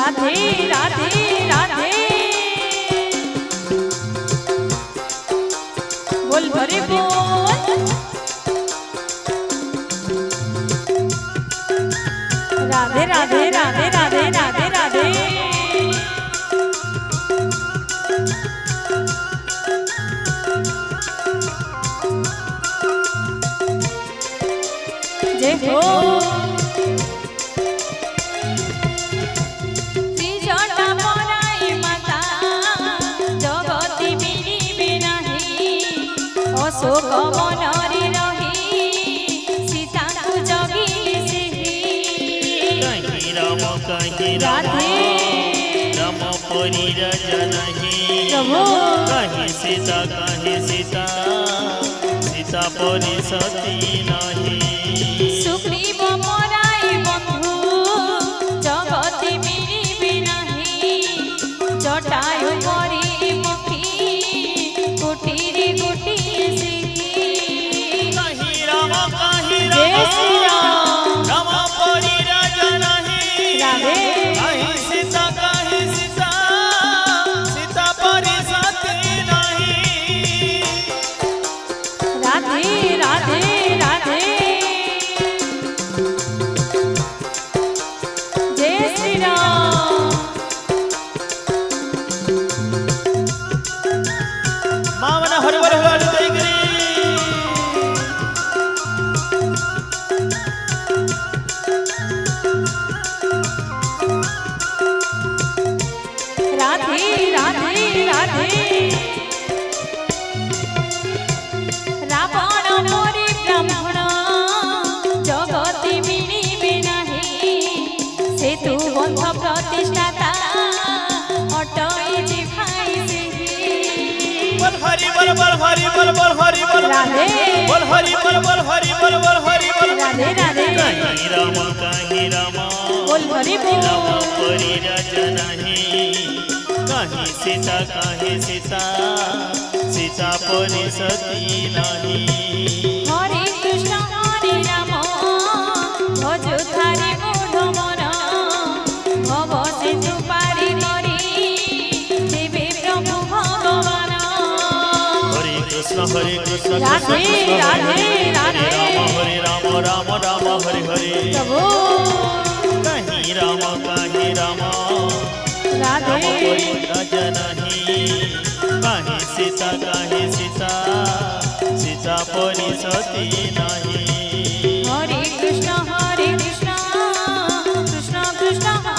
राधे राधे राधे बोल हरि बोल राधे राधे राधे राधे राधे राधे जय हो अशोक मनरी रही सीता को जगी कहीं राम कहीं राधे राम परी रही कहीं सीता सीता परी सती नहीं सुग्रीव मराई बंधु जगति मिलिबे नहीं जटायु मरी मुखी कुटीरी कुटी राम परी नहीं कहीं सीता सीता परी सती नहीं राधे राधे राधे जय श्री राम मामना हरिवर हरि गिरी राधे राधे राधे रावण मोरी ब्राह्मण जगति मिलिबे नहीं सेतु बंध प्रतिष्ठाता अटई भाई बोल हरि बोल हरि बोल हरि बोल राधे बोल हरि बोल हरि बोल हरि बोल राधे राधे कहीं राम बोल हरि बोल राम परी नहीं कहीं सीता सीता परी सती नहीं हरे कृष्ण हरे राम भज थारे मूढ़ मन भव सिंधु पारी करी देवे प्रभु भगवान हरे कृष्ण राधे राधे राधे हरे राम राम राम हरे हरे प्रभु कहीं राम राधे नहीं कहीं सीता सीता परी सती नहीं हरे कृष्ण कृष्ण कृष्ण